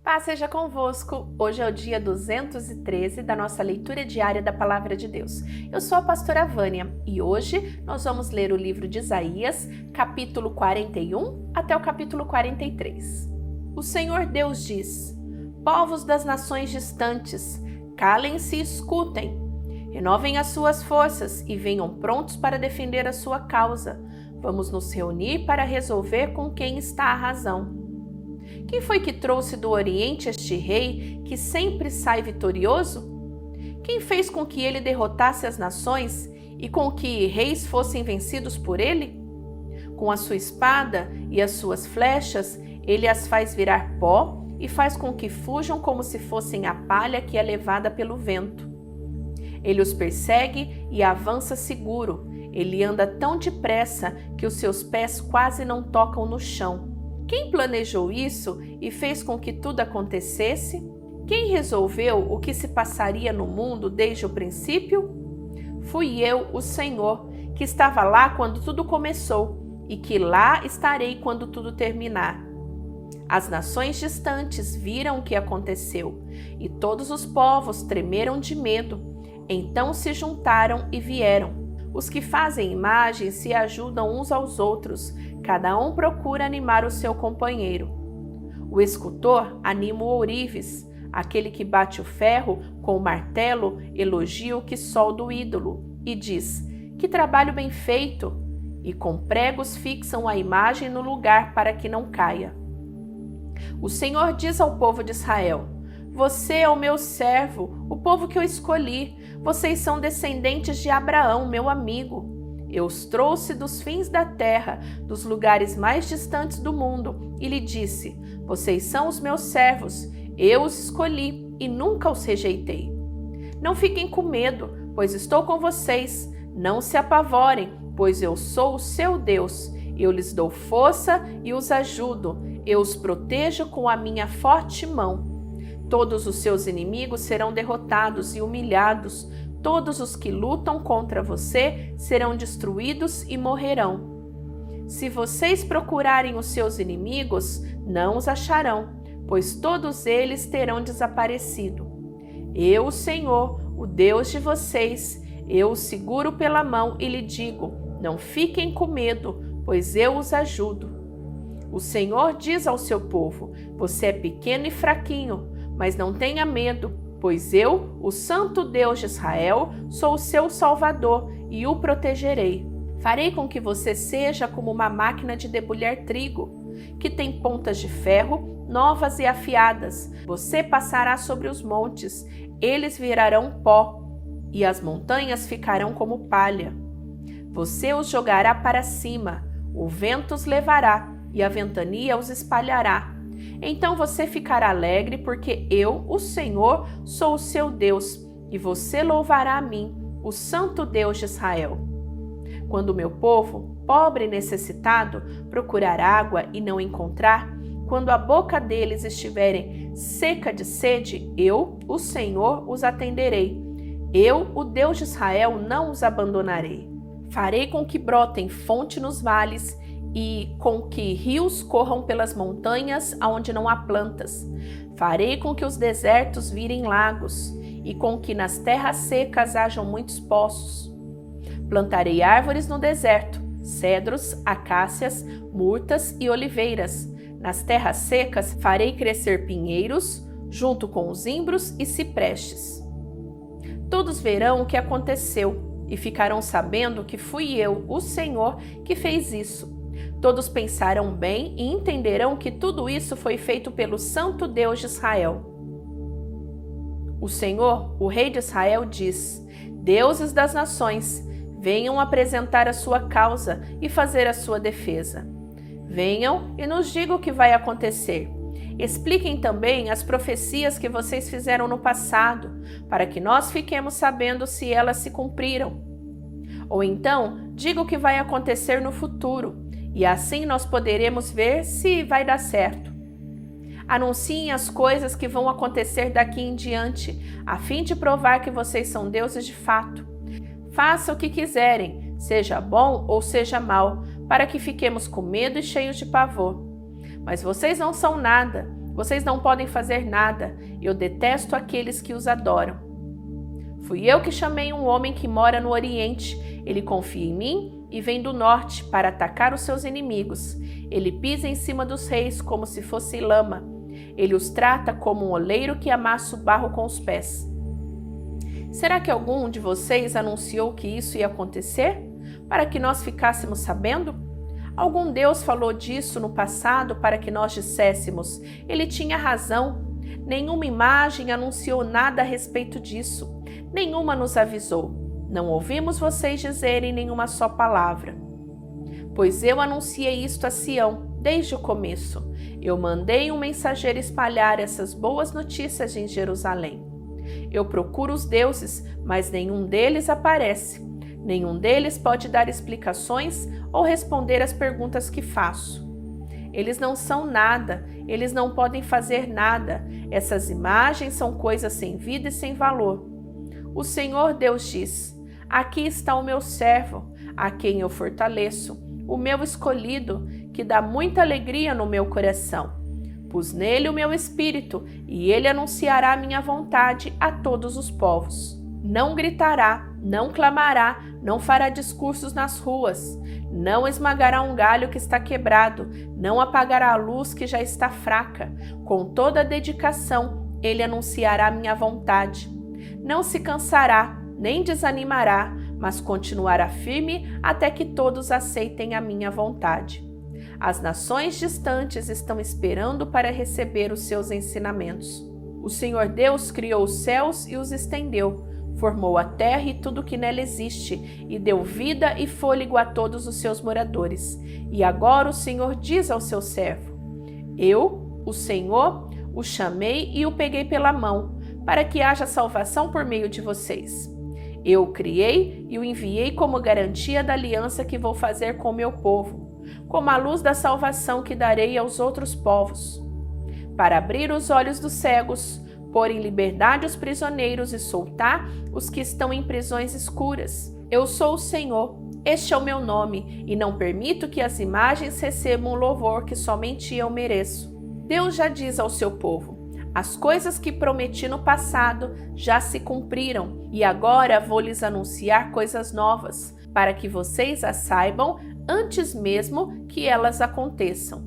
Paz seja convosco. Hoje é o dia 213 da nossa leitura diária da Palavra de Deus. Eu sou a pastora Vânia e hoje nós vamos ler o livro de Isaías, capítulo 41 até o capítulo 43. O Senhor Deus diz: povos das nações distantes, calem-se e escutem. Renovem as suas forças e venham prontos para defender a sua causa. Vamos nos reunir para resolver com quem está a razão. Quem foi que trouxe do Oriente este rei que sempre sai vitorioso? Quem fez com que ele derrotasse as nações e com que reis fossem vencidos por ele? Com a sua espada e as suas flechas, ele as faz virar pó e faz com que fujam como se fossem a palha que é levada pelo vento. Ele os persegue e avança seguro. Ele anda tão depressa que os seus pés quase não tocam no chão. Quem planejou isso e fez com que tudo acontecesse? Quem resolveu o que se passaria no mundo desde o princípio? Fui eu, o Senhor, que estava lá quando tudo começou e que lá estarei quando tudo terminar. As nações distantes viram o que aconteceu e todos os povos tremeram de medo. Então se juntaram e vieram. Os que fazem imagens se ajudam uns aos outros, cada um procura animar o seu companheiro. O escultor anima o ourives, aquele que bate o ferro com o martelo elogia o que solda o ídolo e diz: que trabalho bem feito! E com pregos fixam a imagem no lugar para que não caia. O Senhor diz ao povo de Israel: você é o meu servo, o povo que eu escolhi. Vocês são descendentes de Abraão, meu amigo. Eu os trouxe dos fins da terra, dos lugares mais distantes do mundo, e lhe disse: vocês são os meus servos, eu os escolhi e nunca os rejeitei. Não fiquem com medo, pois estou com vocês. Não se apavorem, pois eu sou o seu Deus. Eu lhes dou força e os ajudo. Eu os protejo com a minha forte mão. Todos os seus inimigos serão derrotados e humilhados. Todos os que lutam contra você serão destruídos e morrerão. Se vocês procurarem os seus inimigos, não os acharão, pois todos eles terão desaparecido. Eu, o Senhor, o Deus de vocês, eu os seguro pela mão e lhe digo: não fiquem com medo, pois eu os ajudo. O Senhor diz ao seu povo: você é pequeno e fraquinho, mas não tenha medo, pois eu, o Santo Deus de Israel, sou o seu Salvador e o protegerei. Farei com que você seja como uma máquina de debulhar trigo, que tem pontas de ferro novas e afiadas. Você passará sobre os montes, eles virarão pó, e as montanhas ficarão como palha. Você os jogará para cima, o vento os levará e a ventania os espalhará. Então você ficará alegre, porque eu, o Senhor, sou o seu Deus, e você louvará a mim, o Santo Deus de Israel. Quando o meu povo, pobre e necessitado, procurar água e não encontrar, quando a boca deles estiverem seca de sede, eu, o Senhor, os atenderei. Eu, o Deus de Israel, não os abandonarei. Farei com que brotem fonte nos vales e com que rios corram pelas montanhas aonde não há plantas. Farei com que os desertos virem lagos e com que nas terras secas hajam muitos poços. Plantarei árvores no deserto, cedros, acácias, murtas e oliveiras. Nas terras secas farei crescer pinheiros, junto com os zimbros e ciprestes. Todos verão o que aconteceu e ficarão sabendo que fui eu, o Senhor, que fez isso. Todos pensarão bem e entenderão que tudo isso foi feito pelo Santo Deus de Israel. O Senhor, o Rei de Israel, diz: deuses das nações, venham apresentar a sua causa e fazer a sua defesa. Venham e nos digam o que vai acontecer. Expliquem também as profecias que vocês fizeram no passado, para que nós fiquemos sabendo se elas se cumpriram. Ou então, diga o que vai acontecer no futuro, e assim nós poderemos ver se vai dar certo. Anunciem as coisas que vão acontecer daqui em diante, a fim de provar que vocês são deuses de fato. Faça o que quiserem, seja bom ou seja mal, para que fiquemos com medo e cheios de pavor. Mas vocês não são nada, Vocês não podem fazer nada. Eu detesto aqueles que os adoram. Fui eu que chamei um homem que mora no Oriente. Ele confia em mim e vem do norte para atacar os seus inimigos. Ele pisa em cima dos reis como se fosse lama. Ele os trata como um oleiro que amassa o barro com os pés. Será que algum de vocês anunciou que isso ia acontecer? Para que nós ficássemos sabendo? Algum Deus falou disso no passado para que nós disséssemos: ele tinha razão. Nenhuma imagem anunciou nada a respeito disso. Nenhuma nos avisou. Não ouvimos vocês dizerem nenhuma só palavra. Pois eu anunciei isto a Sião desde o começo. Eu mandei um mensageiro espalhar essas boas notícias em Jerusalém. Eu procuro os deuses, mas nenhum deles aparece. Nenhum deles pode dar explicações ou responder às perguntas que faço. Eles não são nada, eles não podem fazer nada. Essas imagens são coisas sem vida e sem valor. O Senhor Deus diz: aqui está o meu servo, a quem eu fortaleço, o meu escolhido, que dá muita alegria no meu coração. Pus nele o meu espírito, e ele anunciará a minha vontade a todos os povos. Não gritará, não clamará, não fará discursos nas ruas, não esmagará um galho que está quebrado, não apagará a luz que já está fraca. Com toda a dedicação, ele anunciará a minha vontade. Não se cansará, nem desanimará, mas continuará firme até que todos aceitem a minha vontade. As nações distantes estão esperando para receber os seus ensinamentos. O Senhor Deus criou os céus e os estendeu, formou a terra e tudo que nela existe, e deu vida e fôlego a todos os seus moradores. E agora o Senhor diz ao seu servo: eu, o Senhor, o chamei e o peguei pela mão, para que haja salvação por meio de vocês. Eu o criei e o enviei como garantia da aliança que vou fazer com o meu povo, como a luz da salvação que darei aos outros povos, para abrir os olhos dos cegos, pôr em liberdade os prisioneiros e soltar os que estão em prisões escuras. Eu sou o Senhor, este é o meu nome, e não permito que as imagens recebam o louvor que somente eu mereço. Deus já diz ao seu povo: as coisas que prometi no passado já se cumpriram, e agora vou lhes anunciar coisas novas, para que vocês as saibam antes mesmo que elas aconteçam.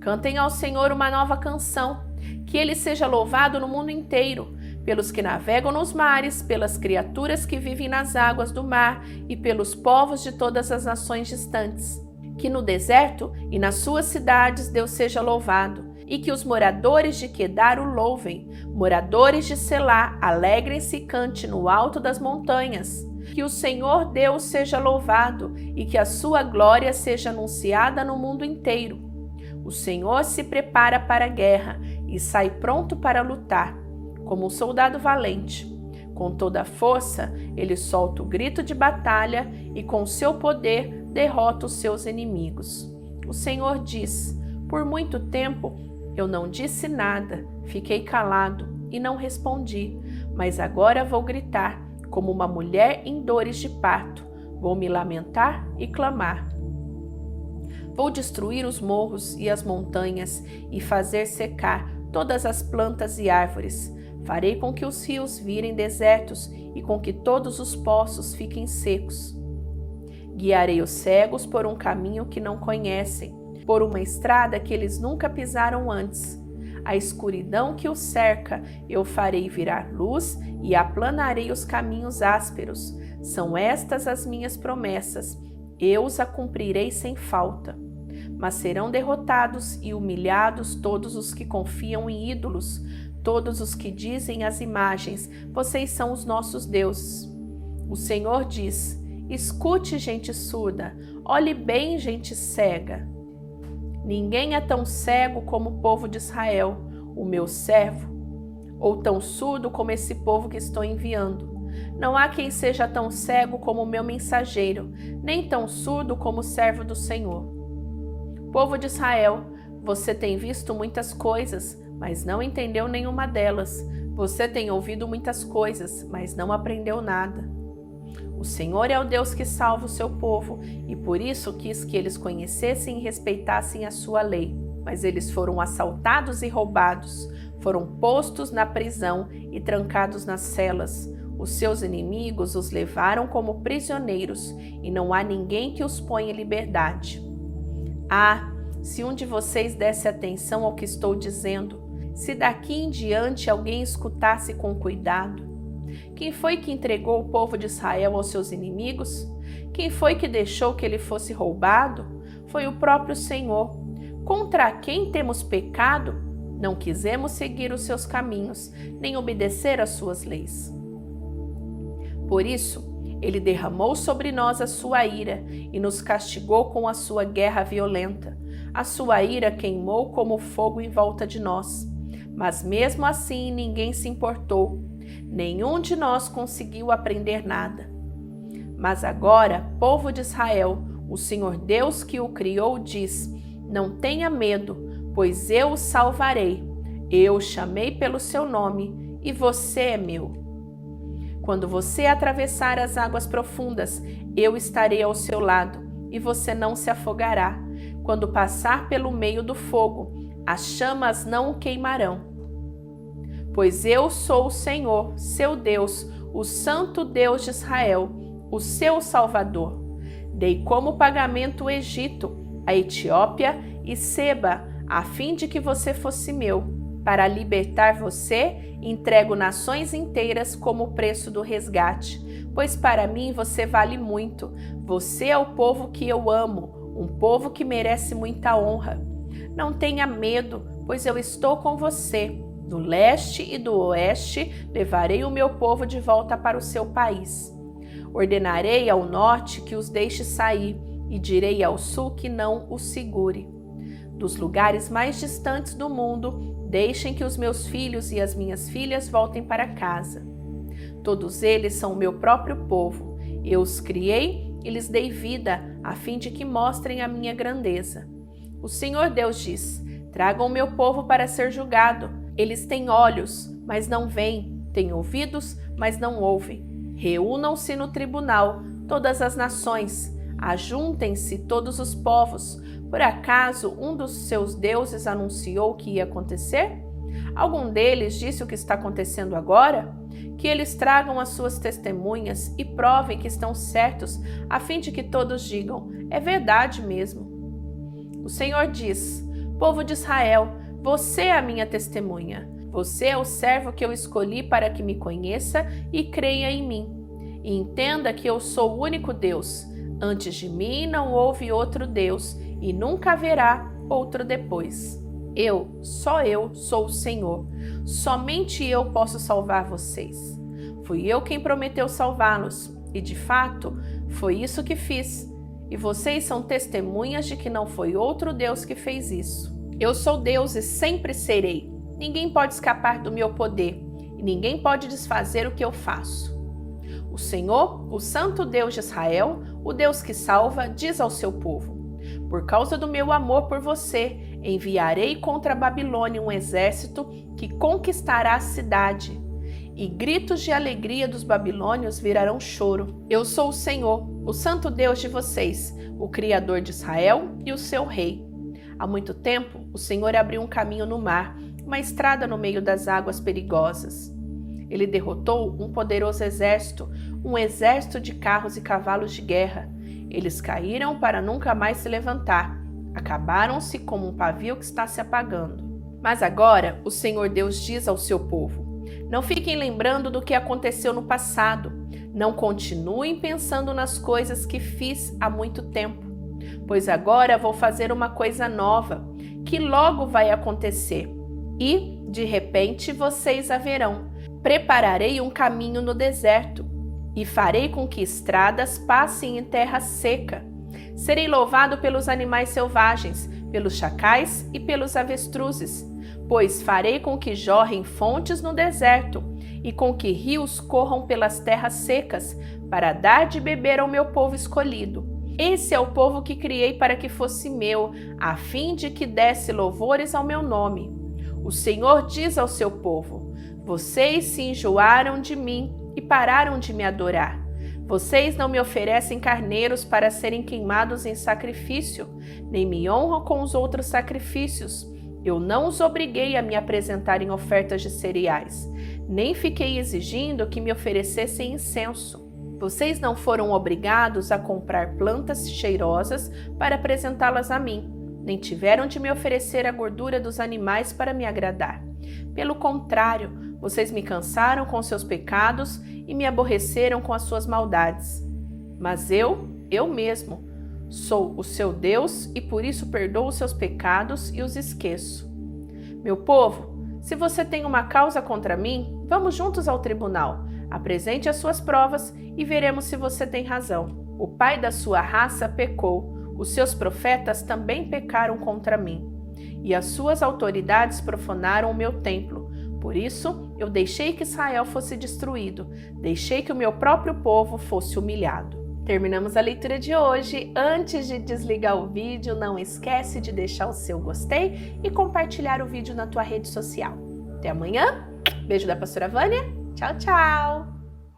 Cantem ao Senhor uma nova canção, que ele seja louvado no mundo inteiro, pelos que navegam nos mares, pelas criaturas que vivem nas águas do mar e pelos povos de todas as nações distantes. Que no deserto e nas suas cidades Deus seja louvado, e que os moradores de Quedar o louvem. Moradores de Selá, alegrem-se e cante no alto das montanhas. Que o Senhor Deus seja louvado e que a sua glória seja anunciada no mundo inteiro. O Senhor se prepara para a guerra e sai pronto para lutar, como um soldado valente. Com toda a força, ele solta o grito de batalha e com seu poder derrota os seus inimigos. O Senhor diz: por muito tempo eu não disse nada, fiquei calado e não respondi, mas agora vou gritar, como uma mulher em dores de parto. Vou me lamentar e clamar. Vou destruir os morros e as montanhas e fazer secar todas as plantas e árvores. Farei com que os rios virem desertos e com que todos os poços fiquem secos. Guiarei os cegos por um caminho que não conhecem, por uma estrada que eles nunca pisaram antes. A escuridão que os cerca eu farei virar luz e aplanarei os caminhos ásperos. São estas as minhas promessas, eu os cumprirei sem falta. Mas serão derrotados e humilhados todos os que confiam em ídolos, todos os que dizem às imagens: vocês são os nossos deuses. O Senhor diz: escute, gente surda, olhe bem, gente cega. Ninguém é tão cego como o povo de Israel, o meu servo, ou tão surdo como esse povo que estou enviando. Não há quem seja tão cego como o meu mensageiro, nem tão surdo como o servo do Senhor. Povo de Israel, você tem visto muitas coisas, mas não entendeu nenhuma delas. Você tem ouvido muitas coisas, mas não aprendeu nada. O Senhor é o Deus que salva o seu povo, e por isso quis que eles conhecessem e respeitassem a sua lei. mas eles foram assaltados e roubados, foram postos na prisão e trancados nas celas. Os seus inimigos os levaram como prisioneiros e não há ninguém que os ponha em liberdade. Ah, se um de vocês desse atenção ao que estou dizendo, se daqui em diante alguém escutasse com cuidado. Quem foi que entregou o povo de Israel aos seus inimigos? Quem foi que deixou que ele fosse roubado? Foi o próprio Senhor. Contra quem temos pecado? Não quisemos seguir os seus caminhos, nem obedecer às suas leis. Por isso, ele derramou sobre nós a sua ira e nos castigou com a sua guerra violenta. A sua ira queimou como fogo em volta de nós. Mas mesmo assim ninguém se importou. Nenhum de nós conseguiu aprender nada. Mas agora, povo de Israel, o Senhor Deus que o criou diz: não tenha medo, pois eu o salvarei. Eu o chamei pelo seu nome e você é meu. Quando você atravessar as águas profundas, eu estarei ao seu lado e você não se afogará. Quando passar pelo meio do fogo, as chamas não o queimarão. Pois eu sou o Senhor, seu Deus, o Santo Deus de Israel, o seu Salvador. Dei como pagamento o Egito, a Etiópia e Seba, a fim de que você fosse meu. Para libertar você, entrego nações inteiras como preço do resgate, pois para mim você vale muito. Você é o povo que eu amo, um povo que merece muita honra. Não tenha medo, pois eu estou com você. Do leste e do oeste levarei o meu povo de volta para o seu país. Ordenarei ao norte que os deixe sair e direi ao sul que não os segure. Dos lugares mais distantes do mundo, deixem que os meus filhos e as minhas filhas voltem para casa. Todos eles são o meu próprio povo. Eu os criei e lhes dei vida, a fim de que mostrem a minha grandeza. O Senhor Deus diz: tragam o meu povo para ser julgado. Eles têm olhos, mas não veem, têm ouvidos, mas não ouvem. Reúnam-se no tribunal, todas as nações. Ajuntem-se todos os povos. Por acaso um dos seus deuses anunciou o que ia acontecer? Algum deles disse o que está acontecendo agora? Que eles tragam as suas testemunhas e provem que estão certos, a fim de que todos digam: é verdade mesmo. O Senhor diz: povo de Israel, você é a minha testemunha. Você é o servo que eu escolhi para que me conheça e creia em mim. E entenda que eu sou o único Deus. Antes de mim não houve outro Deus, e nunca haverá outro depois. Só eu, sou o Senhor. Somente eu posso salvar vocês. Fui eu quem prometeu salvá-los, e de fato, foi isso que fiz. E vocês são testemunhas de que não foi outro Deus que fez isso. Eu sou Deus e sempre serei. Ninguém pode escapar do meu poder, e ninguém pode desfazer o que eu faço. O Senhor, o Santo Deus de Israel, o Deus que salva, diz ao seu povo: por causa do meu amor por você, enviarei contra a Babilônia um exército que conquistará a cidade, e gritos de alegria dos babilônios virarão choro. Eu sou o Senhor, o Santo Deus de vocês, o Criador de Israel e o seu Rei. Há muito tempo, o Senhor abriu um caminho no mar, uma estrada no meio das águas perigosas. Ele derrotou um poderoso exército, um exército de carros e cavalos de guerra. Eles caíram para nunca mais se levantar. Acabaram-se como um pavio que está se apagando. Mas agora o Senhor Deus diz ao seu povo: não fiquem lembrando do que aconteceu no passado. Não continuem pensando nas coisas que fiz há muito tempo. Pois agora vou fazer uma coisa nova, que logo vai acontecer. E, de repente, vocês a verão. Prepararei um caminho no deserto e farei com que estradas passem em terra seca. Serei louvado pelos animais selvagens, pelos chacais e pelos avestruzes, pois farei com que jorrem fontes no deserto e com que rios corram pelas terras secas, para dar de beber ao meu povo escolhido. Esse é o povo que criei para que fosse meu, a fim de que desse louvores ao meu nome. O Senhor diz ao seu povo: vocês se enjoaram de mim e pararam de me adorar. Vocês não me oferecem carneiros para serem queimados em sacrifício, nem me honram com os outros sacrifícios. Eu não os obriguei a me apresentarem ofertas de cereais, nem fiquei exigindo que me oferecessem incenso. Vocês não foram obrigados a comprar plantas cheirosas para apresentá-las a mim, nem tiveram de me oferecer a gordura dos animais para me agradar. Pelo contrário, vocês me cansaram com seus pecados e me aborreceram com as suas maldades. Mas eu mesmo, sou o seu Deus e por isso perdoo os seus pecados e os esqueço. Meu povo, se você tem uma causa contra mim, vamos juntos ao tribunal. Apresente as suas provas e veremos se você tem razão. O pai da sua raça pecou, os seus profetas também pecaram contra mim, e as suas autoridades profanaram o meu templo. Por isso, eu deixei que Israel fosse destruído, deixei que o meu próprio povo fosse humilhado. Terminamos a leitura de hoje. Antes de desligar o vídeo, não esquece de deixar o seu gostei e compartilhar o vídeo na tua rede social. Até amanhã. Beijo da pastora Vânia. Tchau, tchau.